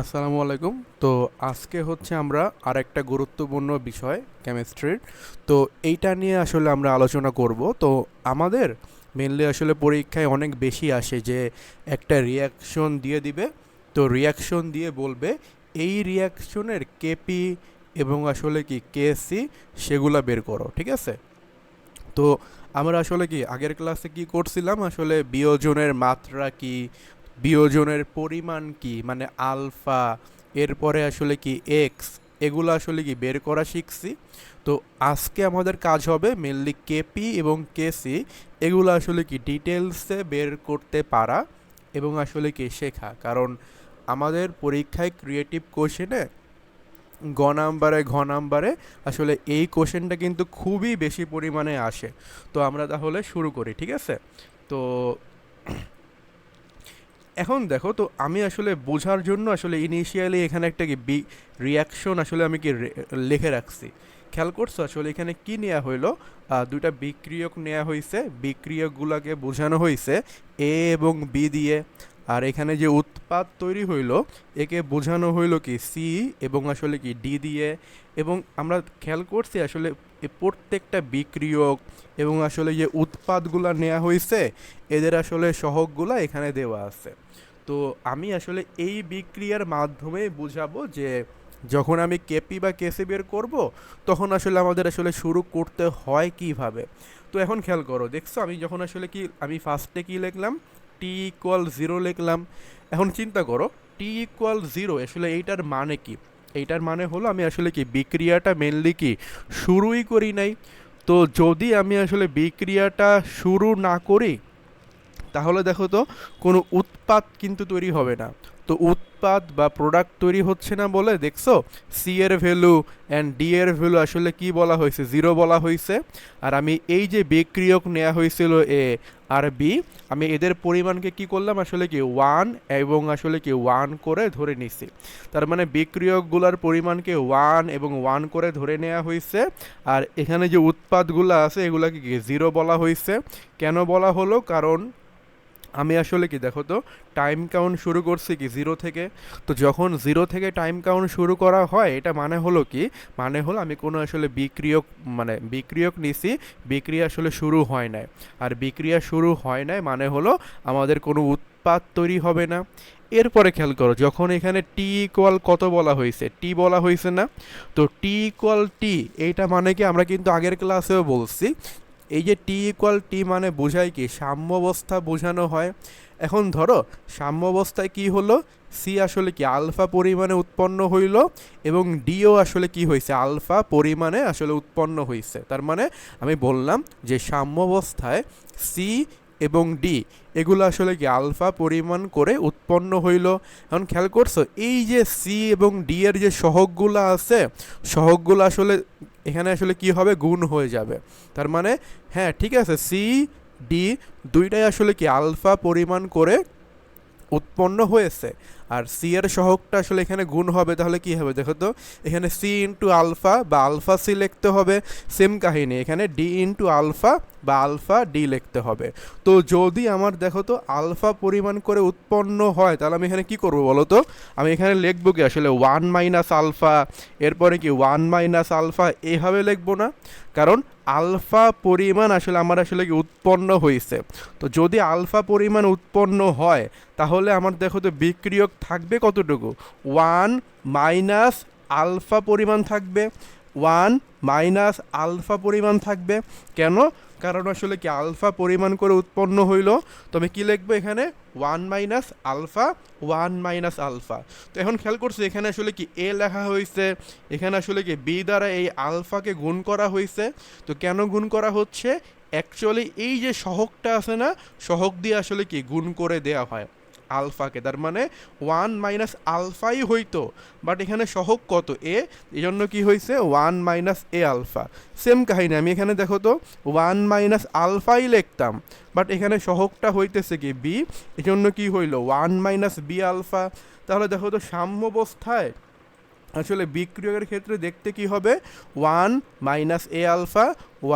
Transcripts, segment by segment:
আসসালামু আলাইকুম। তো আজকে হচ্ছে আমরা আরেকটা গুরুত্বপূর্ণ বিষয় কেমিস্ট্রির। তো এইটা নিয়ে আসলে আমরা আলোচনা করব। তো আমাদের মেনলি আসলে পরীক্ষায় অনেক বেশি আসে যে একটা রিয়াকশন দিয়ে দিবে, তো রিয়াকশন দিয়ে বলবে এই রিয়াকশনের কেপি এবং আসলে কি কেসি সেগুলা বের করো, ঠিক আছে? তো আমরা আসলে কি আগের ক্লাসে কি করছিলাম, আসলে বিয়োজনের মাত্রা কি, বিয়োজনের পরিমাণ কি, মানে আলফা, এরপরে আসলে কি এক্স, এগুলো আসলে কি বের করা শিখছি। তো আজকে আমাদের কাজ হবে মেনলি কেপি এবং কেসি এগুলো আসলে কি ডিটেলসে বের করতে পারা এবং আসলে কি শেখা, কারণ আমাদের পরীক্ষায় ক্রিয়েটিভ কোশ্চেনে ঘ নাম্বারে আসলে এই কোশ্চেনটা কিন্তু খুবই বেশি পরিমাণে আসে। তো আমরা তাহলে শুরু করি, ঠিক আছে? তো এখন দেখো, তো আমি আসলে বোঝার জন্য আসলে ইনিশিয়ালি এখানে একটা কি রিয়াকশন আসলে আমি কি লিখে রাখছি। খেয়াল করছো আসলে এখানে কি নেওয়া হইলো? দুইটা বিক্রিয়ক নেওয়া হয়েছে, বিক্রিয়কগুলোকে বোঝানো হয়েছে এ এবং বি দিয়ে। আর এখানে যে উৎপাদ তৈরি হইলো একে বোঝানো হইলো কি সি এবং আসলে কি ডি দিয়ে। এবং আমরা খেয়াল করছি আসলে প্রত্যেকটা বিক্রিয়ক এবং আসলে যে উৎপাদগুলো নেওয়া হয়েছে এদের আসলে সহগগুলো এখানে দেওয়া আছে। তো আমি আসলে এই বিক্রিয়ার মাধ্যমে বুঝাবো যে যখন আমি কেপি বা কেসি বের করব তখন আসলে আমাদের আসলে শুরু করতে হয় কিভাবে। তো এখন খেয়াল করো, দেখছো আমি যখন আসলে কি আমি ফার্স্টে কি লিখলাম, টি ইকুয়াল জিরো লিখলাম। এখন চিন্তা করো, টি ইকুয়াল জিরো আসলে এইটার মানে কি? এইটার মানে হলো আমি আসলে কি বিক্রিয়াটা মেনলি কি শুরুই করি নাই। তো যদি আমি আসলে বিক্রিয়াটা শুরু না করি তাহলে দেখো তো কোনো উৎপাদ কিন্তু তৈরি হবে না। তো উৎপাদ বা প্রোডাক্ট তৈরি হচ্ছে না বলে দেখছো সি এর ভ্যালু অ্যান্ড ডি এর ভ্যালু আসলে কি বলা হয়েছে, জিরো বলা হয়েছে। আর আমি এই যে বিক্রিয়ক নেওয়া হয়েছিল এ আর বি, আমি এদের পরিমাণকে কি করলাম আসলে কি ওয়ান এবং আসলে কি ওয়ান করে ধরে নিছি। তার মানে বিক্রিয়কগুলোর পরিমাণকে ওয়ান এবং ওয়ান করে ধরে নেওয়া হয়েছে। আর এখানে যে উৎপাদগুলো আছে এগুলোকে কি জিরো বলা হয়েছে। কেন বলা হলো? কারণ আমি আসলে কি দেখো তো টাইম কাউন্ট শুরু করছি কি জিরো থেকে। তো যখন জিরো থেকে টাইম কাউন্ট শুরু করা হয় এটা মানে হলো কি, মানে হলো আমি কোনো আসলে বিক্রিয়ক মানে বিক্রিয়ক নিছি, বিক্রিয়া আসলে শুরু হয় নাই। আর বিক্রিয়া শুরু হয় নাই মানে হলো আমাদের কোনো উৎপাদ তৈরি হবে না। এরপরে খেয়াল করো, যখন এখানে টি ইকুয়াল কত বলা হয়েছে, টি বলা হয়েছে না? তো টি ইকুয়াল টি এইটা মানে কি আমরা কিন্তু আগের ক্লাসেও বলছি, এই যে টি ইকুয়াল টি মানে বোঝায় কি সাম্যাবস্থা বোঝানো হয়। এখন ধরো সাম্যাবস্থায় কি হলো, সি আসলে কি আলফা পরিমাণে উৎপন্ন হইল এবং ডিও আসলে কি হয়েছে আলফা পরিমাণে আসলে উৎপন্ন হয়েছে। তার মানে আমি বললাম যে সাম্যাবস্থায় সি এবং ডি এগুলো আসলে কি আলফা পরিমাণ করে উৎপন্ন হইল। এখন খেয়াল করছো এই যে সি এবং ডি এর যে সহগগুলো আছে, সহগগুলো আসলে এখানে আসলে কি হবে, গুণ হয়ে যাবে। তার মানে হ্যাঁ ঠিক আছে, সি ডি দুইটাই আসলে কি আলফা পরিমাণ করে উৎপন্ন হয়েছে। আর সি এর সহগটা আসলে এখানে গুণ হবে, তাহলে কি হবে দেখো তো, এখানে সি ইন্টু আলফা বা আলফা সি লিখতে হবে। সেম কাহিনী এখানে ডি ইন্টু আলফা বা আলফা ডি লিখতে হবে। তো যদি আমার দেখো তো আলফা পরিমাণ করে উৎপন্ন হয় তাহলে আমি এখানে কি করবো বলো তো, আমি এখানে লিখবো কি আসলে ওয়ান মাইনাস আলফা, এরপরে কি ওয়ান মাইনাস আলফা, এভাবে লিখবো না। কারণ আলফা পরিমাণ আসলে আমার আসলে কি উৎপন্ন হয়েছে। তো যদি আলফা পরিমাণ উৎপন্ন হয় তাহলে আমার দেখো তো বিক্রিয়ক থাকবে কতটুকু, ওয়ান মাইনাস আলফা পরিমাণ থাকবে, ওয়ান মাইনাস আলফা পরিমাণ থাকবে। কেন? কারণ আসলে কি আলফা পরিমাণ করে উৎপন্ন হইল। তবে কি লিখবো এখানে, one minus alpha, one minus alpha. তো এখন খেয়াল করছি এখানে আসলে কি এ লেখা হয়েছে, এখানে আসলে কি বি দ্বারা এই আলফাকে গুণ করা হয়েছে। তো কেন গুণ করা হচ্ছে, অ্যাকচুয়ালি এই যে সহগটা আছে না, সহগ দিয়ে আসলে কি গুণ করে দেয়া হয় আলফাকে। তার মানে ওয়ান মাইনাস আলফাই হইতো, বাট এখানে সহগ কত এ, এই জন্য কী হয়েছে ওয়ান মাইনাস এ আলফা। সেম কাহিনী আমি এখানে দেখো তো ওয়ান মাইনাস আলফাই লিখতাম, বাট এখানে সহগটা হইতেছে কি বি, এই জন্য কী হইলো ওয়ান মাইনাস বি আলফা। তাহলে দেখো তো সাম্যাবস্থায় আসলে বিক্রিয়কের ক্ষেত্রে দেখতে কি হবে, 1 মাইনাস এ আলফা,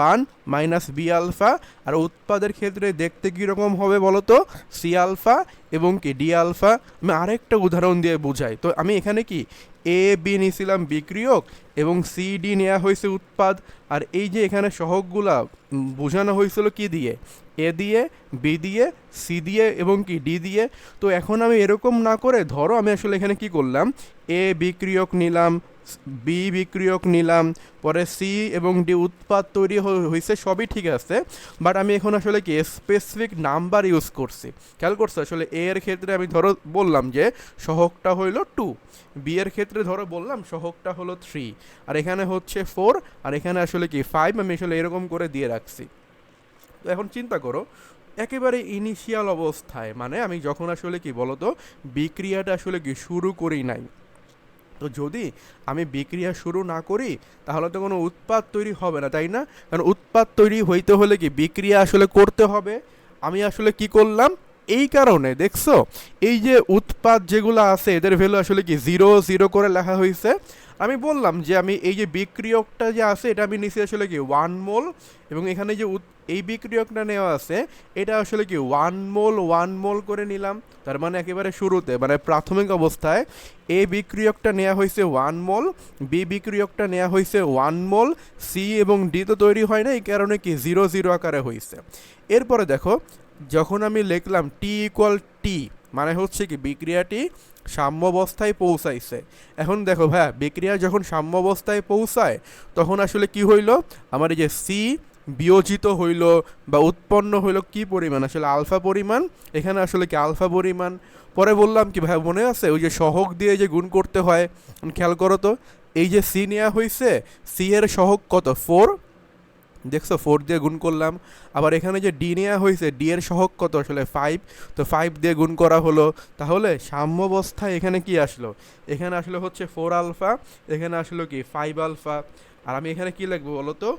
1 মাইনাস বি আলফা। আর উৎপাদের ক্ষেত্রে দেখতে কীরকম হবে বলো তো, সি আলফা এবং কি ডি আলফা। আমি আরেকটা উদাহরণ দিয়ে বুঝাই। তো আমি এখানে কি এ বি নিয়েছিলাম বিক্রিয়ক এবং সি ডি নেওয়া হয়েছে উৎপাদ। আর এই যে এখানে সহগগুলা বোঝানো হয়েছিল কি দিয়ে, এ দিয়ে, বি দিয়ে, সি দিয়ে এবং কি ডি দিয়ে। তো এখন আমি এরকম না করে ধরো আমি আসলে এখানে কি করলাম, এ বিক্রিয়ক নিলাম, বি বিক্রিয়ক নিলাম, পরে সি এবং ডি উৎপাদ তৈরি হয়েছে, সবই ঠিক আছে। বাট আমি এখন আসলে কি স্পেসিফিক নাম্বার ইউজ করছি। খেয়াল করছো, আসলে এ এর ক্ষেত্রে আমি ধরো বললাম যে সহগটা হইল 2, বি এর ক্ষেত্রে ধরো বললাম সহগটা হলো 3, আর এখানে হচ্ছে 4, আর এখানে আসলে কি 5। আমি আসলে এরকম করে দিয়ে রাখছি। তো এখন চিন্তা করো, একেবারে ইনিশিয়াল অবস্থায়, মানে আমি যখন আসলে কি বলতো বিক্রিয়াটা আসলে কি শুরু করি নাই, তো যদি আমি বিক্রিয়া শুরু না করি তাহলে তো কোনো উৎপাদ তৈরি হবে না, তাই না? কারণ উৎপাদ তৈরি হইতে হলে কি বিক্রিয়া আসলে করতে হবে। আমি আসলে কি করলাম, এই কারণে দেখছো এই যে উৎপাদ যেগুলো আছে এদের ভ্যালু আসলে কি 0 0 করে লেখা হয়েছে। আমি বললাম যে আমি এই যে বিক্রিয়কটা যে আছে এটা আমি নিচে আসলে কি 1 মোল, এবং এখানে যে এই বিক্রিয়কটা নেওয়া আছে এটা আসলে কি 1 মোল 1 মোল করে নিলাম। তার মানে একেবারে শুরুতে, মানে প্রাথমিক অবস্থায় এ বিক্রিয়কটা নেওয়া হয়েছে 1 মোল, বি বিক্রিয়কটা নেওয়া হয়েছে 1 মোল, সি এবং ডি তো তৈরি হয় না, এই কারণে কি 0 0 আকারে হয়েছে। এরপরে দেখো যখন আমি লিখলাম টি ইকুয়াল টি, মানে হচ্ছে কি বিক্রিয়াটি সাম্যাবস্থায় পৌঁছাইছে। এখন দেখো ভাইয়া, বিক্রিয়া যখন সাম্যাবস্থায় পৌঁছায় তখন আসলে কি হইল, আমার এই যে সি বিয়োজিত হইল বা উৎপন্ন হইল কি পরিমাণ, আসলে আলফা পরিমাণ। এখানে আসলে কি আলফা পরিমাণ। পরে বললাম কি ভাই, মনে আছে ওই যে সহগ দিয়ে যে গুণ করতে হয়, খেয়াল করো তো, এই যে সি নেওয়া হয়েছে, সি এর সহগ কত, 4, দেখছো 4 দিয়ে গুণ করলাম। আবার এখানে যে ডি নেওয়া হয়েছে, ডি এর সহগ কত, আসলে 5, তো 5 দিয়ে গুণ করা হলো। তাহলে সাম্যাবস্থায় এখানে কি আসলো, এখানে আসলে হচ্ছে 4 আলফা, এখানে আসলো কি 5 আলফা। আর আমি এখানে কি লিখবো বলো তো,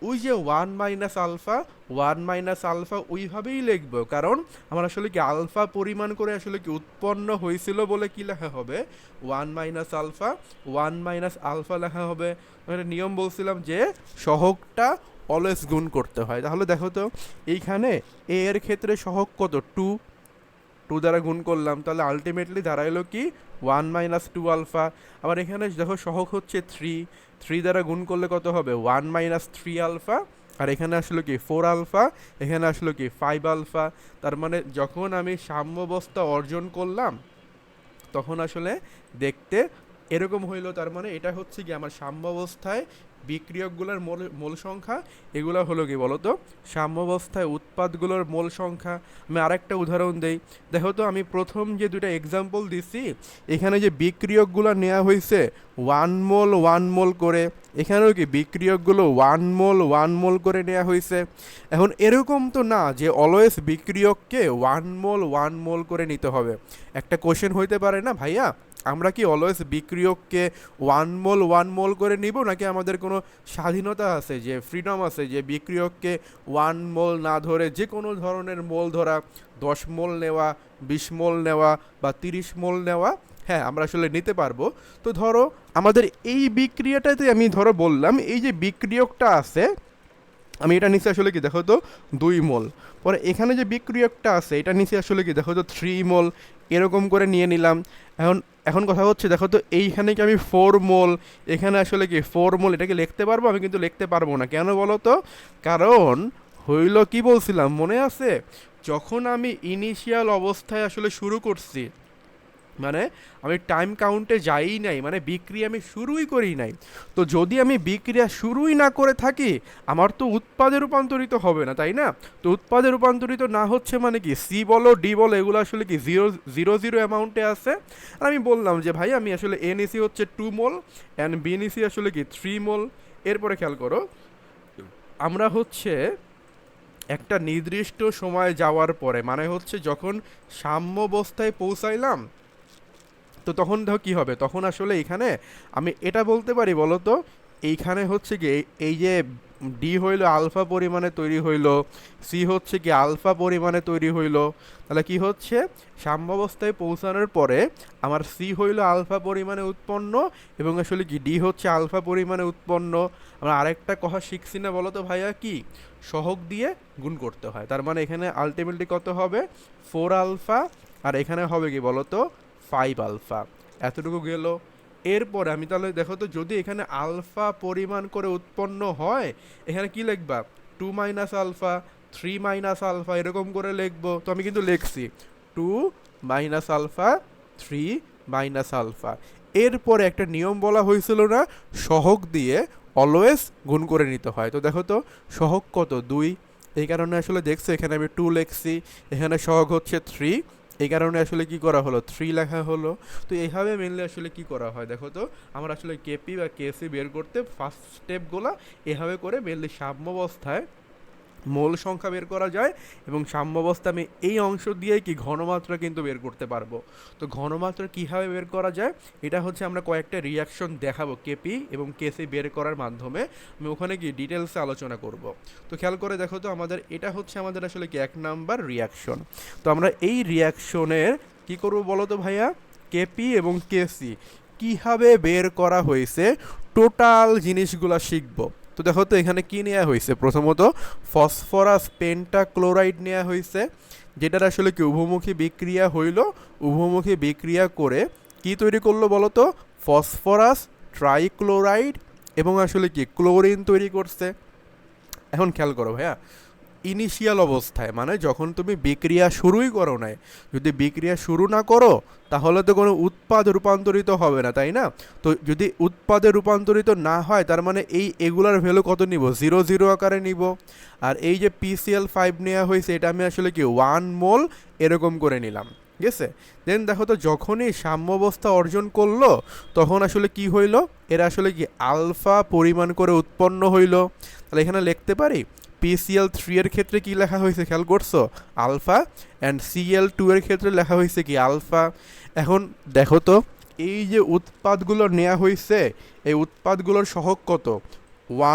ওই যে 1 মাইনাস আলফা, 1 মাইনাস আলফা ওইভাবেই লিখবো, কারণ আমার আসলে কি আলফা পরিমাণ করে আসলে কি উৎপন্ন হয়েছিল বলে কি লেখা হবে, 1 মাইনাস আলফা, 1 মাইনাস আলফা লেখা হবে। মানে নিয়ম বলছিলাম যে সহগটা অলওয়েজ গুণ করতে হয়। তাহলে দেখো তো এইখানে এ এর ক্ষেত্রে সহগ কত, 2, 2 দ্বারা গুণ করলাম, তাহলে আলটিমেটলি দাঁড়াইলো কি 1 মাইনাস 2 আলফা। আবার এখানে দেখো সহগ হচ্ছে 3, 3 দ্বারা গুণ করলে কত হবে, 1 মাইনাস 3 আলফা। আর এখানে আসলো কি 4 আলফা, এখানে আসলো কি 5 আলফা। তার মানে যখন আমি সাম্যাবস্থা অর্জন করলাম তখন আসলে দেখতে এরকম হইলো। তার মানে এটা হচ্ছে কি আমার সাম্যাবস্থায় বিক্রিয়কগুলোর মোল সংখ্যা, এগুলো হলো কি বলতো সাম্যাবস্থায় উৎপাদগুলোর মোল সংখ্যা। আমি আরেকটা উদাহরণ দেই, দেখো তো আমি প্রথম যে দুটো এক্সাম্পল দিছি, এখানে যে বিক্রিয়কগুলো নেওয়া হয়েছে 1 মোল 1 মোল করে, এখানেও কি বিক্রিয়কগুলো 1 মোল 1 মোল করে নেওয়া হয়েছে। এখন এরকম তো না যে অলওয়েজ বিক্রিয়ককে 1 মোল 1 মোল করে নিতে হবে। একটা কোশ্চেন হইতে পারে না ভাইয়া, আমরা কি অলওয়েজ বিক্রিয়ককে 1 মোল 1 মোল করে নিব, নাকি আমাদের কোনো স্বাধীনতা আছে, যে ফ্রিডম আছে যে বিক্রিয়ককে 1 মোল না ধরে যে কোনো ধরনের মোল ধরা, 10 মোল নেওয়া, 20 মোল নেওয়া বা 30 মোল নেওয়া? হ্যাঁ, আমরা আসলে নিতে পারবো। তো ধরো আমাদের এই বিক্রিয়াটাতে আমি ধরো বললাম এই যে বিক্রিয়কটা আছে, আমি এটা নিচে আসলে কি দেখো তো 2 মোল, পরে এখানে যে বিক্রিয়কটা আছে এটা নিচে আসলে কি দেখো তো 3 মোল, এরকম করে নিয়ে নিলাম। এখন এখন কথা হচ্ছে দেখো তো এইখানে কি আমি 4 মোল, এখানে আসলে কি 4 মোল, এটাকে লিখতে পারবো? আমি কিন্তু লিখতে পারবো না। কেন বলো তো, কারণ হইল কি বলছিলাম মনে আছে, যখন আমি ইনিশিয়াল অবস্থায় আসলে শুরু করছি, মানে আমি টাইম কাউন্টে যাই নাই, মানে বিক্রিয়া আমি শুরুই করি নাই। তো যদি আমি বিক্রিয়া শুরুই না করে থাকি আমার তো উৎপাদে রূপান্তরিত হবে না, তাই না? তো উৎপাদে রূপান্তরিত না হচ্ছে মানে কি সি বলো ডি বলো এগুলো আসলে কি 0 0 0 অ্যামাউন্টে আছে। আর আমি বললাম যে ভাই আমি আসলে এ নিছি হচ্ছে 2 মোল অ্যান্ড বি নিছি আসলে কি 3 মোল। এরপরে খেয়াল করো, আমরা হচ্ছে একটা নির্দিষ্ট সময় যাওয়ার পরে, মানে হচ্ছে যখন সাম্যাবস্থায় পৌঁছাইলাম, তো তখন দেখো কী হবে, তখন আসলে এখানে আমি এটা বলতে পারি বলো তো, এইখানে হচ্ছে কি এই যে ডি হইল আলফা পরিমাণে তৈরি হইল, সি হচ্ছে কি আলফা পরিমাণে তৈরি হইল। তাহলে কি হচ্ছে, সাম্যাবস্থায় পৌঁছানোর পরে আমার সি হইল আলফা পরিমাণে উৎপন্ন এবং আসলে কি ডি হচ্ছে আলফা পরিমাণে উৎপন্ন। আমরা আরেকটা কথা শিখছি না বলো তো ভাইয়া, কি সহগ দিয়ে গুণ করতে হয়। তার মানে এখানে আলটিমেটলি কত হবে, 4 আলফা, আর এখানে হবে কি বলো তো 5 আলফা। এতটুকু গেল। এরপরে আমি তাহলে দেখো তো, যদি এখানে আলফা পরিমাণ করে উৎপন্ন হয়, এখানে কি লিখবা, 2 মাইনাস আলফা, 3 মাইনাস আলফা, এরকম করে লিখবো। তো আমি কিন্তু লিখছি 2 মাইনাস আলফা, 3 মাইনাস আলফা। এরপরে একটা নিয়ম বলা হয়েছিল না, সহগ দিয়ে অলওয়েজ গুণ করে নিতে হয়। তো দেখো তো সহগ কত, 2, এই কারণে আসলে দেখছো এখানে আমি 2 লিখছি, এখানে সহগ হচ্ছে 3, এই কারণে আসলে কি করা হলো, 3 লেখা হলো। তো এইভাবে মেনলি আসলে কি করা হয় দেখো তো, আমরা আসলে কেপি বা কেসি বের করতে ফার্স্ট স্টেপগুলো এভাবে করে মেনলি সাম্যাবস্থায় মূল সংখ্যা বের করা যায়, এবং সাম্যাবস্থা আমি এই অংশ দিয়েই কি ঘনমাত্রা কিন্তু বের করতে পারবো। তো ঘনমাত্রা কীভাবে বের করা যায়, এটা হচ্ছে আমরা কয়েকটা রিয়াকশন দেখাবো কেপি এবং কেসি বের করার মাধ্যমে, আমি ওখানে কি ডিটেলসে আলোচনা করব। তো খেয়াল করে দেখো তো, আমাদের এটা হচ্ছে আমাদের আসলে কি 1 নাম্বার রিয়াকশন। তো আমরা এই রিয়াকশনের কি করব বলো তো ভাইয়া, কেপি এবং কেসি কীভাবে বের করা হয়েছে টোটাল জিনিসগুলা শিখবো। তো দেখো তো এখানে কি নেওয়া হয়েছে, প্রথমত ফসফরাস পেন্টাক্লোরাইড নেওয়া হয়েছে, যেটার আসলে কি উভমুখী বিক্রিয়া হইল, উভমুখী বিক্রিয়া করে কি তৈরি করলো বলো তো, ফসফরাস ট্রাইক্লোরাইড এবং আসলে কি ক্লোরিন তৈরি করছে। এখন খেয়াল করো ভাইয়া, ইনিশিয়াল অবস্থায় মানে যখন তুমি বিক্রিয়া শুরুই করো নাই, যদি বিক্রিয়া শুরু না করো তাহলে তো কোনো উৎপাদ রূপান্তরিত হবে না, তাই না? তো যদি উৎপাদে রূপান্তরিত না হয়, তার মানে এগুলার ভ্যালু কত নিব, 0 0 আকারে নিব। আর এই যে PCl5 নেওয়া হয়েছে, এটা আমি আসলে কি 1 মোল এরকম করে নিলাম, ঠিক আছে? দেন দেখো তো, যখনই সাম্যাবস্থা অর্জন করলো তখন আসলে কি হইলো, এরা আসলে কি আলফা পরিমাণ করে উৎপন্ন হইলো। তাহলে এখানে লিখতে পারি PCl3 এর ক্ষেত্রে কি লেখা হয়েছে খেয়াল করছো, আলফা, অ্যান্ড Cl2 এর ক্ষেত্রে লেখা হয়েছে কি আলফা। এখন দেখো তো, এই যে উৎপাদগুলো নেওয়া হয়েছে, এই উৎপাদগুলোর সহগ কত,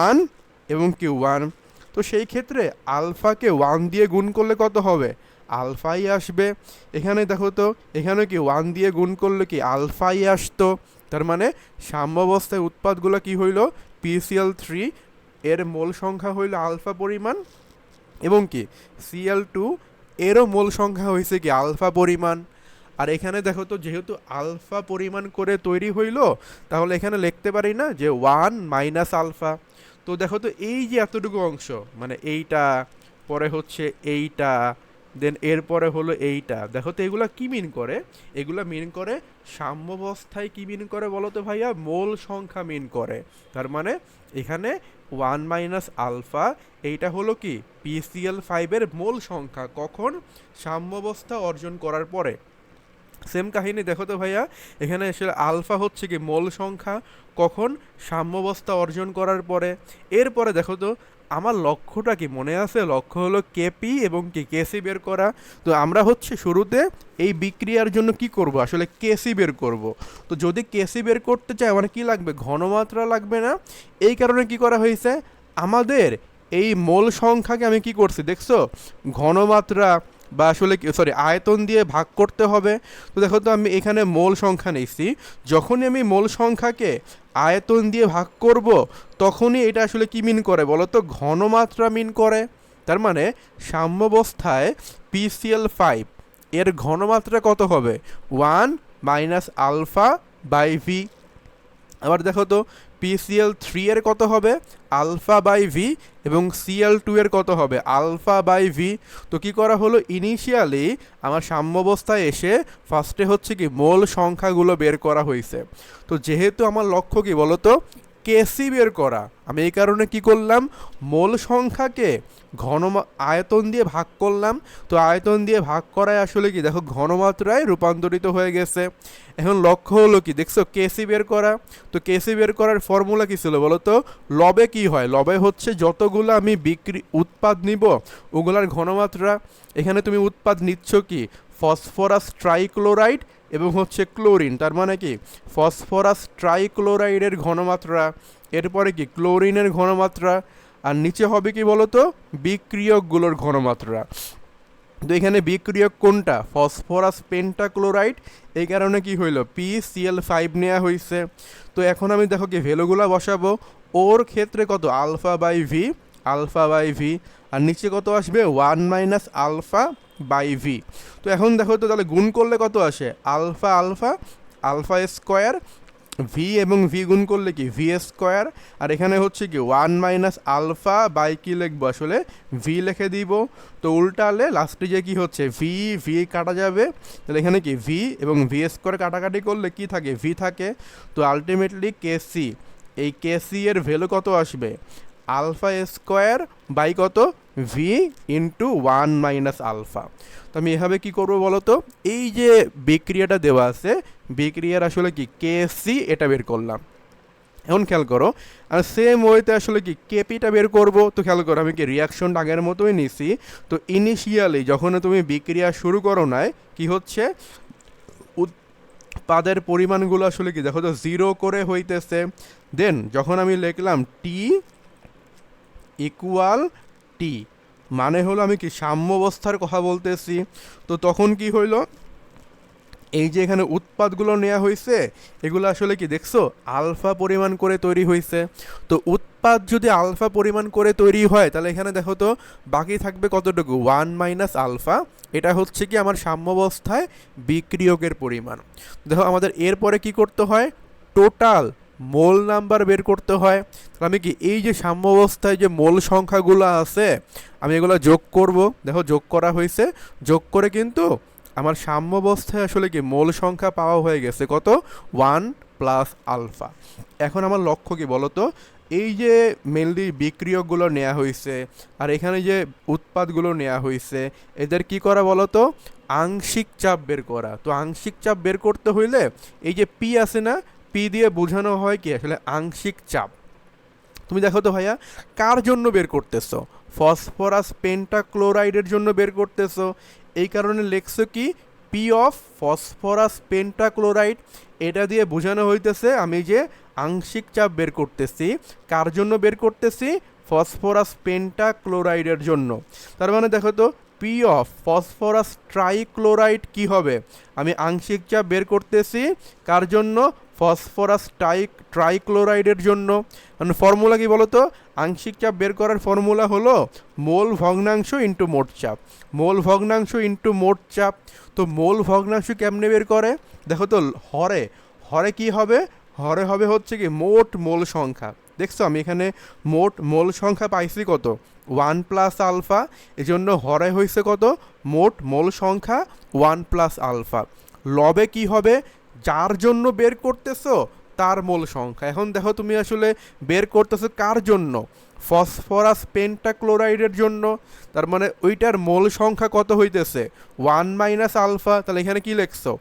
1 এবং কি 1। তো সেই ক্ষেত্রে আলফাকে 1 দিয়ে গুণ করলে কত হবে, আলফাই আসবে। এখানে দেখো তো, এখানে কি 1 দিয়ে গুণ করলে কি আলফাই আসতো। তার মানে সাম্যাবস্থায় উৎপাদগুলো কি হইল, PCl3 এর মোল সংখ্যা হইল আলফা পরিমাণ, এবং কি Cl2 এরও মোল সংখ্যা হয়েছে কি আলফা পরিমাণ। আর এখানে দেখো তো, যেহেতু আলফা পরিমাণ করে তৈরি হইল, তাহলে এখানে লিখতে পারি না যে 1 মাইনাস আলফা। তো দেখো তো, এই যে এতটুকু অংশ, মানে এইটা, পরে হচ্ছে এইটা, দেন এরপরে হলো এইটা, দেখো তো এগুলা কি মিন করে, এগুলা মিন করে সাম্যাবস্থায় কি মিন করে বলো তো ভাইয়া, মোল সংখ্যা মিন করে। তার মানে এখানে 1 মাইনাস আলফা, এইটা হলো কি PCl5 এর মোল সংখ্যা, কখন, সাম্যাবস্থা অর্জন করার পরে। সেম কাহিনী দেখো তো ভাইয়া, এখানে আসলে আলফা হচ্ছে কি মোল সংখ্যা, কখন, সাম্যাবস্থা অর্জন করার পরে। এরপরে দেখো তো, আমার লক্ষ্যটা কি মনে আছে, লক্ষ্য হলো কেপি এবং কি কেসি বের করা। তো আমরা হচ্ছে শুরুতে এই বিক্রিয়ার জন্য কি করব, আসলে কেসি বের করব। তো যদি কেসি বের করতে চাই, আমার কি লাগবে, ঘনমাত্রা লাগবে না। এই কারণে কি করা হয়েছে, আমাদের এই মোল সংখ্যাকে আমি কি করছি দেখছো, ঘনমাত্রা বা আসলে সরি আয়তন দিয়ে ভাগ করতে হবে। তো দেখো তো, আমি এখানে মোল সংখ্যা নিচ্ছি, যখনই আমি মোল সংখ্যাকে আয়তন দিয়ে ভাগ করব, তখনই এটা আসলে কি মিন করে বলো তো, ঘনমাত্রা মিন করে। তার মানে সাম্যাবস্থায় PCl5 এর ঘনমাত্রা কত হবে, 1 মাইনাস আলফা বাই ভি। আবার দেখো তো, PCl3 এর কত হবে, আলফা বাই ভি, এবং Cl2 এর কত হবে, আলফা বাই ভি। তো কি করা হলো, ইনিশিয়ালি আমার সাম্যাবস্থায় এসে ফার্স্টে হচ্ছে কি মোল সংখ্যাগুলো বের করা হয়েছে। তো যেহেতু আমার লক্ষ্য কি বলতো, কেসি বের করা, আমি এই কারণে কি করলাম, মোল সংখ্যাকে আয়তন দিয়ে ভাগ করলাম। তো আয়তন দিয়ে ভাগ করায় আসলে কি দেখো ঘনমাত্রায় রূপান্তরিত হয়ে গেছে। এখন লক্ষ্য হলো কি দেখছো, কেসি বের করা। তো কেসি বের করার ফর্মুলা কি ছিল বলো তো, লবে কি হয়, লবে হচ্ছে যতগুলো আমি উৎপাদ নিব ওগুলার ঘনমাত্রা। এখানে তুমি উৎপাদ নিচ্ছ কি, ফসফরাস ট্রাইক্লোরাইড এবং হচ্ছে ক্লোরিন, তার মানে কি ফসফরাস ট্রাইক্লোরাইডের ঘনমাত্রা, এরপরে কি ক্লোরিনের ঘনমাত্রা। আর নিচে হবে কি বলতো, বিক্রিয়কগুলোর ঘনমাত্রা। তো এখানে বিক্রিয়ক কোনটা, ফসফরাস পেন্টাক্লোরাইড, এই কারণে কি হইলো PCl5 নেওয়া হয়েছে। তো এখন আমি দেখো কি ভ্যালুগুলো বসাবো, ওর ক্ষেত্রে কত আলফা বাই ভি, আর নিচে কত আসবে 1 মাইনাস আলফা বাই ভি। তো এখন দেখো তো তাহলে গুণ করলে কত আসে, alpha alpha alpha square, V এবং ভি গুণ করলে কি ভি স্কোয়ার, আর এখানে হচ্ছে কি 1 মাইনাস আলফা বাই কি লিখবো আসলে ভি লিখে দিব। তো উল্টালে লাস্টে যে কি হচ্ছে ভি ভি কাটা যাবে, তাহলে এখানে কি ভি এবং ভি স্কোয়ার কাটাকাটি করলে কি থাকে ভি থাকে। তো আলটিমেটলি কেসি, এই কেসি এর ভ্যালু কত আসবে, আলফা স্কোয়ার বাই কত ভি ইন্টু 1 মাইনাস আলফা। তো আমি এভাবে কী করবো বলো তো, এই যে বিক্রিয়াটা দেওয়া আছে, বিক্রিয়ার আসলে কি কেসি এটা বের করলাম। এখন খেয়াল করো, আর সেম ওয়েতে আসলে কি কেপিটা বের করব। তো খেয়াল করো আমি কি রিয়াকশনটা আগের মতোই নিছি। তো ইনিশিয়ালি যখন তুমি বিক্রিয়া শুরু করো না, কি হচ্ছে উৎপাদের পরিমাণগুলো আসলে কি দেখো তো 0 করে হইতেছে। দেন যখন আমি লিখলাম টি ইকুয়াল টি, মানে হলো আমি কি সাম্যাবস্থার কথা বলতেছি। তো তখন কি হইল, এই যে এখানে উৎপাদগুলো নেওয়া হয়েছে, এগুলো আসলে কি দেখছো আলফা পরিমাণ করে তৈরি হয়েছে। তো উৎপাদ যদি আলফা পরিমাণ করে তৈরি হয়, তাহলে এখানে দেখো তো বাকি থাকবে কতটুকু 1 মাইনাস আলফা। এটা হচ্ছে কি আমার সাম্যাবস্থায় বিক্রিয়কের পরিমাণ। দেখো আমাদের এরপরে কি করতে হয়, টোটাল মোল নাম্বার বের করতে হয়। তাহলে আমি কি এই যে সাম্যাবস্থায় যে মোল সংখ্যাগুলো আছে, আমি এগুলো যোগ করব। দেখো যোগ করা হয়েছে, যোগ করে কিন্তু আমার সাম্যাবস্থায় আসলে কি মোল সংখ্যা পাওয়া হয়ে গেছে কত 1 প্লাস আলফা। এখন আমার লক্ষ্য কি বলতো, এই যে মেনলি বিক্রিয়কগুলো নেওয়া হয়েছে আর এখানে যে উৎপাদগুলো নেওয়া হয়েছে, এদের কি করা বলতো, আংশিক চাপ বের করা। তো আংশিক চাপ বের করতে হইলে এই যে পি আছে না, পি দিয়ে বোঝানো হয় কি আসলে আংশিক চাপ। তুমি দেখো তো ভাইয়া, কার জন্য বের করতেছো, ফসফরাস পেন্টাক্লোরাইডের জন্য বের করতেছো। এই কারণে লেখছো কি পি অফ ফসফরাস পেন্টাক্লোরাইড, এটা দিয়ে বোঝানো হইতেছে আমি যে আংশিক চাপ বের করতেছি, কার জন্য বের করতেছি, ফসফরাস পেন্টাক্লোরাইডের জন্য। তার মানে দেখো তো পি অফ ফসফরাস ট্রাইক্লোরাইড কি হবে, আমি আংশিক চাপ বের করতেছি কার জন্য, ফসফরাস ট্রাইক্লোরাইডের জন্য। মানে ফর্মুলা কি বলো তো, আংশিক চাপ বের করার ফর্মুলা হলো মোল ভগ্নাংশ ইন্টু মোট চাপ, মোল ভগ্নাংশ ইন্টু মোট চাপ। তো মোল ভগ্নাংশ কেমনে বের করে, দেখো তো হরে, হরে কি হবে, হরে হবে হচ্ছে কি মোট মোল সংখ্যা। দেখছো আমি এখানে মোট মোল সংখ্যা পাইছি কত 1 প্লাস আলফা, এজন্য হরে হয়েছে কত মোট মোল সংখ্যা 1 প্লাস আলফা। লবে কি হবে, যার জন্য বের করতেছো তার মোল সংখ্যা। এখন দেখো তুমি আসলে বের করতেছো কার জন্য, ফসফরাস পেন্টাক্লোরাইডের জন্য, তার মানে ওইটার মোল সংখ্যা কত হইতেছে 1 মাইনাস আলফা। তাহলে এখানে কি লিখছো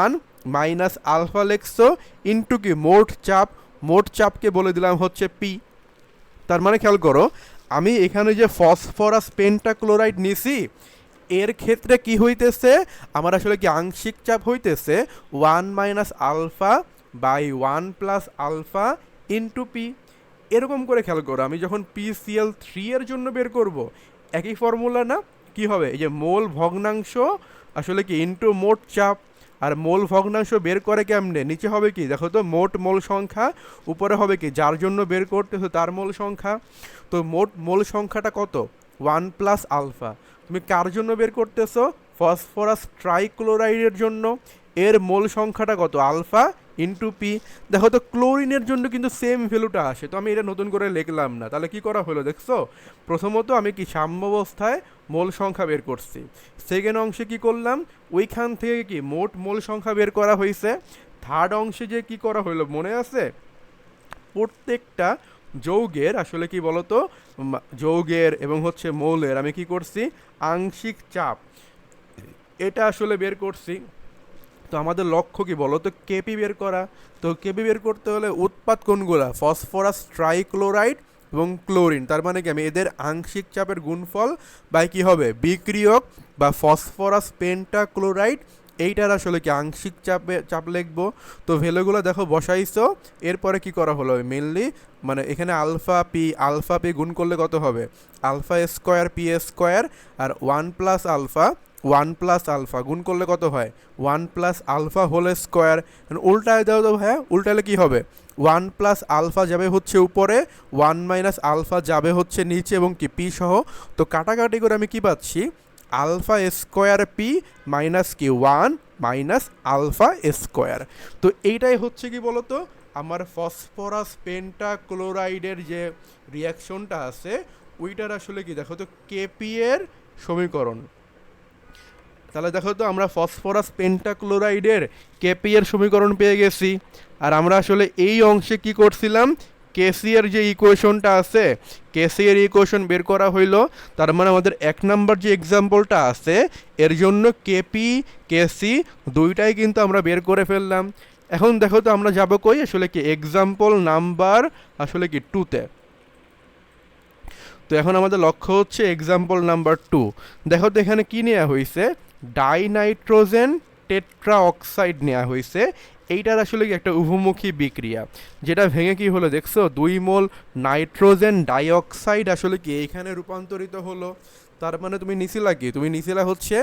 1 মাইনাস আলফা লিখছো ইন্টু কি মোট চাপ, মোট চাপকে বলে দিলাম হচ্ছে পি। তার মানে খেয়াল করো, আমি এখানে যে ফসফরাস পেন্টাক্লোরাইড নিছি, এর ক্ষেত্রে কি হইতেছে আমার আসলে কি আংশিক চাপ হইতেছে 1 minus alpha by 1 plus alpha into P. এরকম করে খেয়াল করো, আমি যখন PCl3 এর জন্য বের করব, একই ফর্মুলা না, কি হবে এই যে মোল ভগ্নাংশ আসলে কি ইন্টু মোট চাপ। আর মোল ভগ্নাংশ বের করে কেমনে, নিচে হবে কি দেখো তো মোট মোল সংখ্যা, উপরে হবে কি যার জন্য বের করতেছো তার মোল সংখ্যা। তো মোট মোল সংখ্যাটা কত 1 প্লাস আলফা। তুমি কার জন্য বের করতেছো, ফসফরাস ট্রাইক্লোরাইডের জন্য, এর মোল সংখ্যাটা কত আলফা ইন্টু পি। দেখো তো ক্লোরিনের জন্য কিন্তু সেম ভ্যালুটা আসে, তো আমি এটা নতুন করে লিখলাম না। তাহলে কি করা হলো দেখছো, প্রথমত আমি কি সাম্যাবস্থায় মোল সংখ্যা বের করছি, সেকেন্ড অংশে কি করলাম ওইখান থেকে কি মোট মোল সংখ্যা বের করা হয়েছে, থার্ড অংশে যে কি করা হলো মনে আছে, প্রত্যেকটা যৌগের আসলে কি বলতো, যৌগের এবং হচ্ছে মৌলের আমি কি করছি আংশিক চাপ এটা আসলে বের করছি। তো আমাদের লক্ষ্য কি বলো তো, কেপি বের করা। তো কেপি বের করতে হলে উৎপাদ কোনগুলা, ফসফরাস ট্রাইক্লোরাইড এবং ক্লোরিন। তার মানে কি আমি এদের আংশিক চাপের গুণফল বাই কি হবে বিক্রিয়ক বা ফসফরাস পেন্টাক্লোরাইড এইটার আসলে কি আংশিক চাপ লিখবো। তো ভ্যালুগুলো দেখো বসাইছো, এরপরে কি করা হলো মেনলি মানে এখানে আলফা পি গুণ করলে কত হবে, আলফা স্কোয়ার পি স্কোয়ার, আর ওয়ান প্লাস আলফা গুণ করলে কত হয়, one plus alpha whole square. উল্টায় দাও তো ভাইয়া, উল্টালে কি হবে, ওয়ান প্লাস আলফা যাবে হচ্ছে উপরে, ওয়ান মাইনাস আলফা যাবে হচ্ছে নিচে, এবং কি পি সহ। তো কাটাকাটি করে আমি কি পাচ্ছি, আলফা স্কোয়ার পি মাইনাস কি ওয়ান মাইনাস আলফা স্কোয়ার। তো এইটাই হচ্ছে কি বলতো আমার ফসফরাস পেন্টাক্লোরাইডের যে রিয়াকশনটা আছে ওইটার আসলে কি দেখো তো কেপি এর সমীকরণ। তাহলে দেখো তো আমরা ফসফরাস পেন্টাক্লোরাইডের কেপি এর সমীকরণ পেয়ে গেছি। আর আমরা আসলে এই অংশে কি করছিলাম, কেসি এর যে ইকুয়েশনটা আছে, কেসি এর ইকুয়েশন বের করা হইলো। তার মানে আমাদের 1 নাম্বার যে এক্সাম্পলটা আছে এর জন্য কেপি কেসি দুইটাই কিন্তু আমরা বের করে ফেললাম। এখন দেখো তো আমরা যাব কই, আসলে কি এক্সাম্পল নাম্বার আসলে কি 2তে। তো এখন আমাদের লক্ষ্য হচ্ছে এক্সাম্পল নাম্বার 2। দেখো তো এখানে কি নেওয়া হয়েছে, ডাইনাইট্রোজেন টেট্রা অক্সাইড নেওয়া হয়েছে। এইটার আসলে কি একটা উভমুখী বিক্রিয়া, যেটা ভেঙে কি হলো দেখছো, 2 মোল নাইট্রোজেন ডাইঅক্সাইড আসলে কি এইখানে রূপান্তরিত হলো। তার মানে তুমি নিছিলা হচ্ছে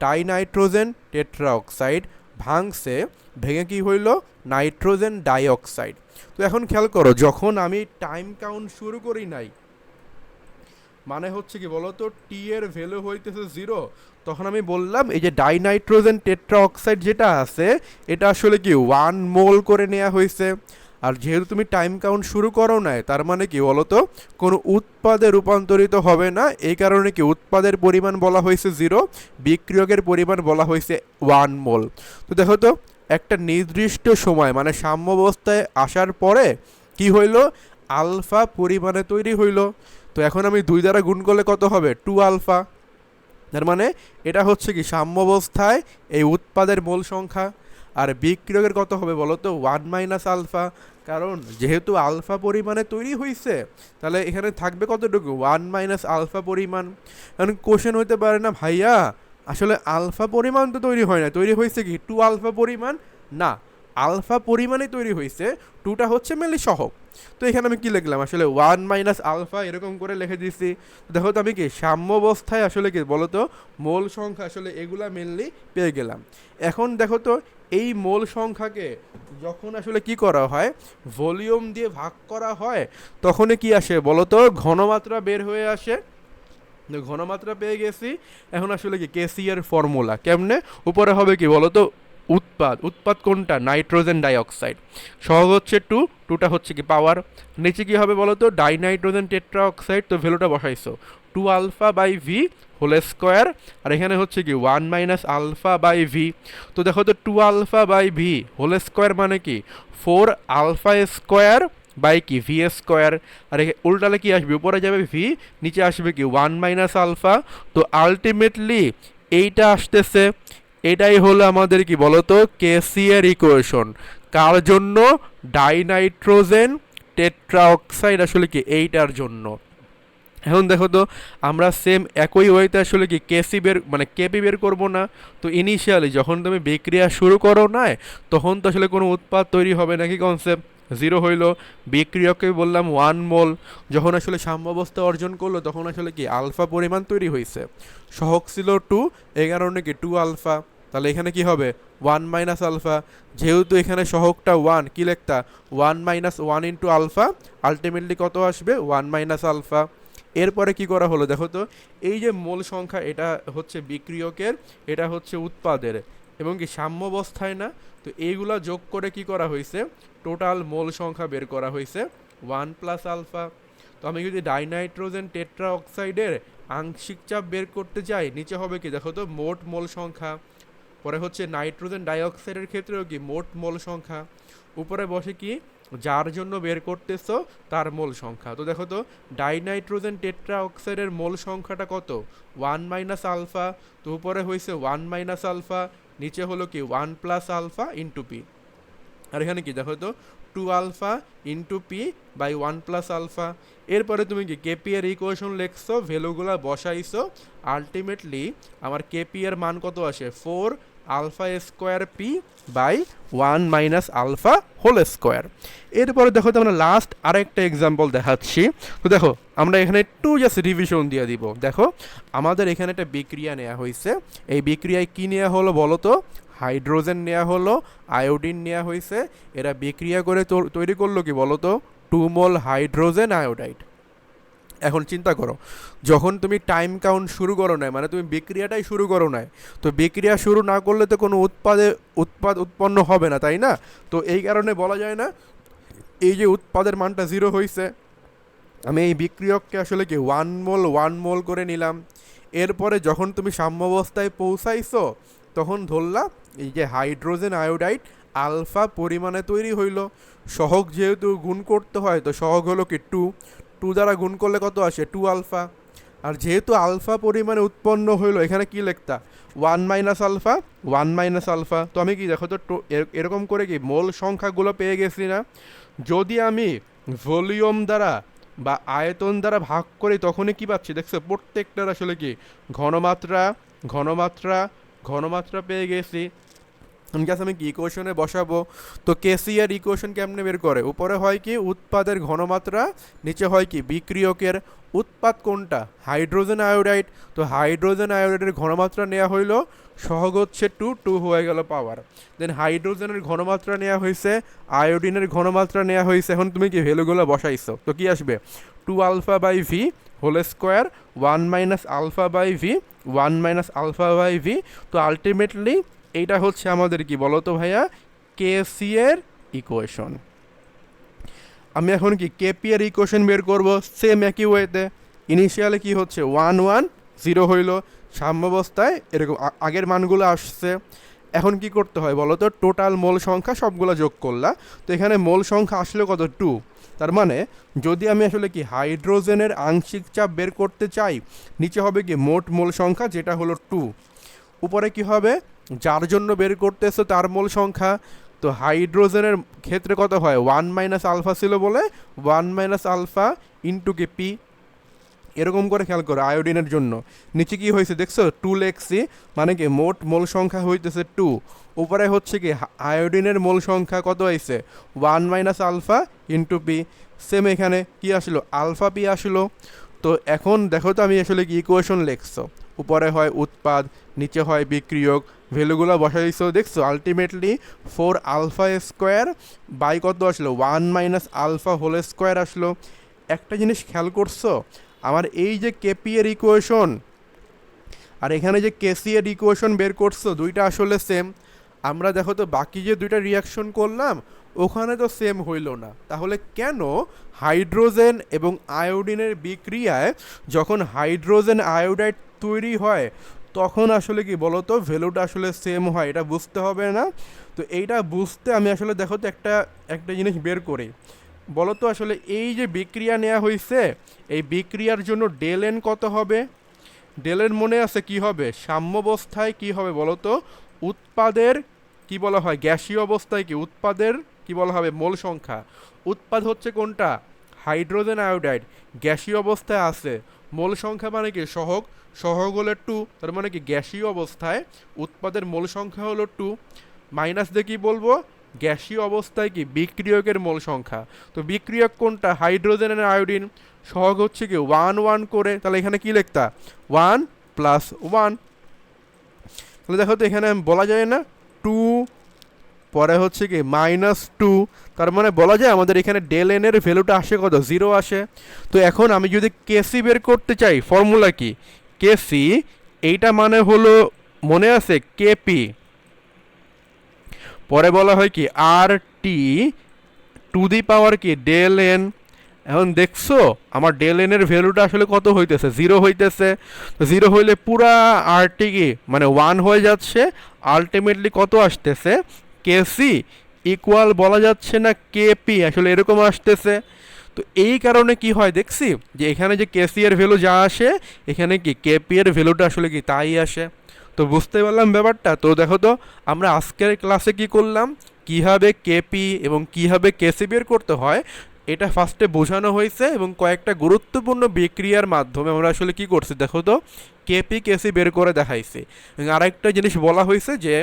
ডাইনাইট্রোজেন টেট্রা অক্সাইড, ভাঙছে, ভেঙে কি হইল নাইট্রোজেন ডাইঅক্সাইড। তো এখন খেয়াল করো, যখন আমি টাইম কাউন্ট শুরু করি নাই, মানে হচ্ছে কি বলতো টি এর ভ্যালু হইতেছে 0, তখন আমি বললাম এই যে ডাইনাইট্রোজেন টেট্রা অক্সাইড যেটা আছে এটা আসলে কি 1 মোল করে নেওয়া হয়েছে। আর যেহেতু তুমি টাইম কাউন্ট শুরু করো নাই, তার মানে কি বলতো কোনো উৎপাদে রূপান্তরিত হবে না, এই কারণে কি উৎপাদের পরিমাণ বলা হয়েছে 0, বিক্রিয়কের পরিমাণ বলা হয়েছে 1 মোল। তো দেখো তো একটা নির্দিষ্ট সময় মানে সাম্যাবস্থায় আসার পরে কি হইল, আলফা পরিমাণে তৈরি হইল। তো এখন আমি 2 দ্বারা গুণ করলে কত হবে, 2 আলফা। তার মানে এটা হচ্ছে কি সাম্যাবস্থায় এই উৎপাদের মোল সংখ্যা। আর বিক্রিয়কের কত হবে বলো তো, 1 মাইনাস আলফা, কারণ যেহেতু আলফা পরিমাণে তৈরি হয়েছে তাহলে এখানে থাকবে কতটুকু, 1 মাইনাস আলফা পরিমাণ। কারণ কোশ্চেন হইতে পারে না ভাইয়া আসলে আলফা পরিমাণ তো তৈরি হয় না, তৈরি হয়েছে কি 2 আলফা পরিমাণ, না আলফা পরিমাণে তৈরি হয়েছে, 2টা হচ্ছে মেনলি সহগ। তো এখানে আমি কি লিখলাম, আসলে 1 মাইনাস আলফা এরকম করে লিখে দিচ্ছি। দেখো তো আমি কি সাম্যাবস্থায় আসলে কি বলতো মোল সংখ্যা আসলে এগুলা মেনলি পেয়ে গেলাম। এখন দেখো তো এই মোল সংখ্যাকে যখন আসলে কি করা হয়, ভলিউম দিয়ে ভাগ করা হয়, তখনই কি আসে বলতো ঘনমাত্রা বের হয়ে আসে। ঘনমাত্রা পেয়ে গেছি। এখন আসলে কি কেসি এর ফর্মুলা কেমনে, উপরে হবে কি বলতো উৎপাদ কোনটা, নাইট্রোজেন ডাইঅক্সাইড, সহগ হচ্ছে 2, 2টা হচ্ছে কি পাওয়ার, নিচে কি হবে বলো তো ডাইনাইট্রোজেন টেট্রা অক্সাইড, তো ভ্যালুটা বসাইছো 2 alpha by V whole square, আর এখানে হচ্ছে কি 1 মাইনাস আলফা বাই ভি। তো দেখো তো 2 alpha by V whole square মানে কি 4 আলফা স্কোয়ার বাই কি ভি স্কোয়ার, আর উল্টালে কি আসবে, উপরে যাবে ভি, নিচে আসবে কি 1 মাইনাস আলফা। তো আলটিমেটলি এইটা আসতেছে, এটাই হলো আমাদের কি বলতো কেসি এর ইকুয়েশন, কার জন্য, ডাইনাইট্রোজেন টেট্রা অক্সাইড আসলে কি এইটার জন্য। এখন দেখো তো আমরা সেম একই ওয়েতে আসলে কি কেসি বের মানে কেপি বের করবো না। তো ইনিশিয়ালি যখন তুমি বিক্রিয়া শুরু করো না, তখন তো আসলে কোনো উৎপাদ তৈরি হবে নাকি, কনসেপ্ট 0 হইলো, বিক্রিয়ককে বললাম 1 মোল, যখন আসলে সাম্যাবস্থা অর্জন করলো তখন আসলে কি আলফা পরিমাণ তৈরি হয়েছে, সহগ ছিল 2, এই কারণে কি 2 আলফা। তাহলে এখানে কি হবে 1 মাইনাস আলফা, যেহেতু এখানে সহগটা 1, কি লেখতা 1 মাইনাস 1 ইন্টু আলফা, আলটিমেটলি কত আসবে 1 মাইনাস আলফা। এরপরে কি করা হলো দেখো তো, এই যে মোল সংখ্যা এটা হচ্ছে বিক্রিয়কের, এটা হচ্ছে উৎপাদের, এবং কি সাম্যাবস্থায় না, তো এইগুলা যোগ করে কি করা হয়েছে, টোটাল মোল সংখ্যা বের করা হয়েছে 1 প্লাস আলফা। তো আমি যদি ডাইনাইট্রোজেন টেট্রা অক্সাইডের আংশিক চাপ বের করতে চাই, নিচে হবে কি দেখো তো মোট মোল সংখ্যা, পরে হচ্ছে নাইট্রোজেন ডাইঅক্সাইডের ক্ষেত্রেও কি মোট মোল সংখ্যা, উপরে বসে কি যার জন্য বের করতেছো তার মোল সংখ্যা। তো দেখো তো ডাইনাইট্রোজেন টেট্রা অক্সাইডের মোল সংখ্যাটা কত, 1 মাইনাস আলফা, তো উপরে হয়েছে 1 মাইনাস আলফা, নিচে হলো কি 1 প্লাস আলফা ইন্টু পি, আর এখানে কি দেখো তো 2 alpha into P by 1 plus alpha. এরপরে তুমি কি কেপি এর ইকুয়েশন লিখছো, ভ্যালুগুলা বসাইছো, আলটিমেটলি আমার কেপি এর মান কত আসে 4 alpha square P by 1 minus alpha whole square. এরপরে দেখো তো আমরা লাস্ট আরেকটা এক্সাম্পল দেখাচ্ছি। তো দেখো আমরা এখানে একটু জাস্ট রিভিশন দিয়ে দিব। দেখো আমাদের এখানে একটা বিক্রিয়া নেওয়া হয়েছে, এই বিক্রিয়ায় কী নেওয়া হলো বলো তো? হাইড্রোজেন নেওয়া হলো, আয়োডিন নেওয়া হয়েছে, এরা বিক্রিয়া করে তৈরি করলো কি বলো তো? 2 মোল হাইড্রোজেন আয়োডাইড। এখন চিন্তা করো, যখন তুমি টাইম কাউন্ট শুরু করো নাই, মানে তুমি বিক্রিয়াটাই শুরু করো নাই, তো বিক্রিয়া শুরু না করলে তো কোনো উৎপাদ উৎপন্ন হবে না, তাই না? তো এই কারণে বলা যায় না এই যে উৎপাদের মানটা 0 হয়েছে, আমি এই বিক্রিয়ককে আসলে কি 1 মোল করে নিলাম। এরপরে যখন তুমি সাম্যাবস্থায় পৌঁছাইছো তখন ধরলা এই যে হাইড্রোজেন আয়োডাইড আলফা পরিমাণে তৈরি হইল। সহগ যেহেতু গুণ করতে হয়, তো সহগ হলো কি 2 দ্বারা গুণ করলে কত আসে? 2 আলফা। আর যেহেতু আলফা পরিমাণে উৎপন্ন হইলো, এখানে কি লিখতা? 1 মাইনাস আলফা, 1 মাইনাস আলফা। তো আমি কি দেখো তো এরকম করে কি মোল সংখ্যাগুলো পেয়ে গেছি না? যদি আমি ভলিউম দ্বারা বা আয়তন দ্বারা ভাগ করি তখনই কি পাচ্ছি? দেখছো প্রত্যেকটার আসলে কি ঘনমাত্রা ঘনমাত্রা ঘনমাত্রা পেয়ে গেছি। কাছে আমি কি ইকুয়েশনে বসাবো? তো কেসিআর ইকুয়েশন কেমনে বের করে? উপরে হয় কি উৎপাদের ঘনমাত্রা, নিচে হয় কি বিক্রিয়কের উৎপাদ। কোনটা? Hydrogen iodide. তো হাইড্রোজেন আয়োডাইডের ঘনমাত্রা নেওয়া হইলো, সহগ হচ্ছে 2 হয়ে গেল পাওয়ার। দেন হাইড্রোজেনের ঘনমাত্রা নেওয়া হয়েছে, আয়োডিনের ঘনমাত্রা নেওয়া হয়েছে। এখন তুমি কি ভ্যালুগুলো বসাইছো, তো কি আসবে? 2 alpha by V whole square, 1 minus alpha by V, 1 minus alpha by V. তো আলটিমেটলি এইটা হচ্ছে আমাদের কি বলতো ভাইয়া? কেসি এর ইকুয়েশন। আমি এখন কি কেপি এর ইকুয়েশন বের করব সেম একই ওয়েতে। ইনিশিয়ালে কি হচ্ছে? 1 1 0 হইল, সাম্যাবস্থায় এরকম আগের মানগুলো আসছে। এখন কি করতে হয় বলো তো? টোটাল মোল সংখ্যা সবগুলো যোগ করলা, তো এখানে মোল সংখ্যা আসলে কত? 2। তার মানে যদি আমি আসলে কি হাইড্রোজেনের আংশিক চাপ বের করতে চাই, নিচে হবে কি মোট মোল সংখ্যা যেটা হলো 2, উপরে কি হবে? যার জন্য বের করতেছো তার মোল সংখ্যা। তো হাইড্রোজেনের ক্ষেত্রে কত হয়? 1 মাইনাস আলফা ছিল বলে 1 minus alpha into K P. এরকম করে খেয়াল করো। আয়োডিনের জন্য নিচে কি হয়েছে দেখছো? 2 লেখছি, মানে কি মোট মোল সংখ্যা হইতেছে 2। উপরে হচ্ছে কি আয়োডিনের মোল সংখ্যা কত হয়েছে? 1 minus alpha into P. Same এখানে কি আসলো? আলফা পি আসলো। তো এখন দেখো তো আমি আসলে কি ইকুয়েশন লিখছো, উপরে হয় উৎপাদ, নিচে হয় বিক্রিয়ক, ভ্যালুগুলো বসাইছো। দেখছো আলটিমেটলি 4 আলফা স্কোয়ার বাই কত আসলো? 1 মাইনাস আলফা হোল স্কোয়ার আসলো। একটা জিনিস খেয়াল করছো, আমার এই যে কেপি এর ইকুয়েশন আর এখানে যে কেসি এর ইকুয়েশন বের করছো, দুইটা আসলে সেম। আমরা দেখো তো বাকি যে দুইটা রিয়াকশন করলাম ওখানে তো সেম হইল না, তাহলে কেন হাইড্রোজেন এবং আয়োডিনের বিক্রিয়ায় যখন হাইড্রোজেন আয়োডাইড তৈরি হয় তখন আসলে কি বলতো ভ্যালুটা আসলে সেম হয়? এটা বুঝতে হবে না? তো এইটা বুঝতে আমি আসলে দেখো তো একটা জিনিস বের করি। বলতো আসলে এই যে বিক্রিয়া নেওয়া হয়েছে, এই বিক্রিয়ার জন্য ডেল এন কত হবে? ডেল এন মনে আছে কি হবে? সাম্যাবস্থায় কি হবে বলতো? উৎপাদের কি বলা হয়? গ্যাসীয় অবস্থায় কি উৎপাদের কি বলা হবে? মোল সংখ্যা। উৎপাদ হচ্ছে কোনটা? Hydrogen iodide. গ্যাসীয় অবস্থায় আছে, মোল সংখ্যা মানে কি সহগ, সহগ হলে 2, তার মানে কি গ্যাসীয় অবস্থায় উৎপাদের মোল সংখ্যা হলো 2। মাইনাস দিয়ে কি বলবো? গ্যাসীয় অবস্থায় কি বিক্রিয়কের মোল সংখ্যা। তো বিক্রিয়ক কোনটা? হাইড্রোজেন আর আয়োডিন। সহগ হচ্ছে কি 1 1 করে, তাহলে এখানে কি লিখতা? 1 প্লাস 1। তাহলে দেখো তো এখানে বলা যায় না 2 পরে হচ্ছে কি -2, তার মানে বলা যায় আমাদের এখানে ডেল এন এর ভ্যালুটা আসে কত? 0 আসে। তো এখন আমি যদি কেসি বের করতে চাই, ফর্মুলা কি? কেসি এইটা মানে হলো মনে আছে কেপি, পরে বলা হয় কি আর টি টু দি পাওয়ার কি ডেল এন। এখন দেখছো আমার ডেল এন এর ভ্যালুটা আসলে কত হইতেছে? 0 হইতেছে। তো 0 হইলে পুরা আর টি কি মানে 1 হয়ে যাচ্ছে। আলটিমেটলি কত আসতেছে? কেসি ইকুয়াল বলা যাচ্ছে না কেপি, আসলে এরকম আসতেছে। তো এই কারণে কি হয় দেখছি যে এখানে যে কেসি এর ভ্যালু যা আসে, এখানে কি কেপি এর ভ্যালুটা আসলে কি তাই আসে। তো বুঝতে পারলাম ব্যাপারটা? তো দেখো তো আমরা আজকের ক্লাসে কি করলাম, কিভাবে কেপি এবং কিভাবে কেসি বের করতে হয় এটা ফার্স্টে বোঝানো হয়েছে এবং কয়েকটা গুরুত্বপূর্ণ বিক্রিয়ার মাধ্যমে আমরা আসলে কি করছি দেখো তো, কেপি কেসি বের করে দেখাইছি। এবং আরেকটা জিনিস বলা হয়েছে যে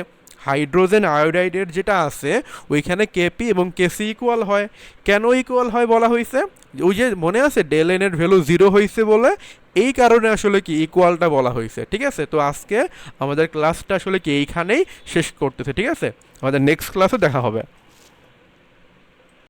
হাইড্রোজেন আয়োডাইডের যেটা আছে ওইখানে কেপি এবং কেসি ইকুয়াল হয়। কেন ইকুয়াল হয় বলা হয়েছে, ওই যে মনে আছে ডেল এন এর ভ্যালু 0 হয়েছে বলে, এই কারণে আসলে কি ইকুয়ালটা বলা হয়েছে। ঠিক আছে, তো আজকে আমাদের ক্লাসটা আসলে কি এইখানেই শেষ করতেছে। ঠিক আছে, আমাদের নেক্সট ক্লাসে দেখা হবে।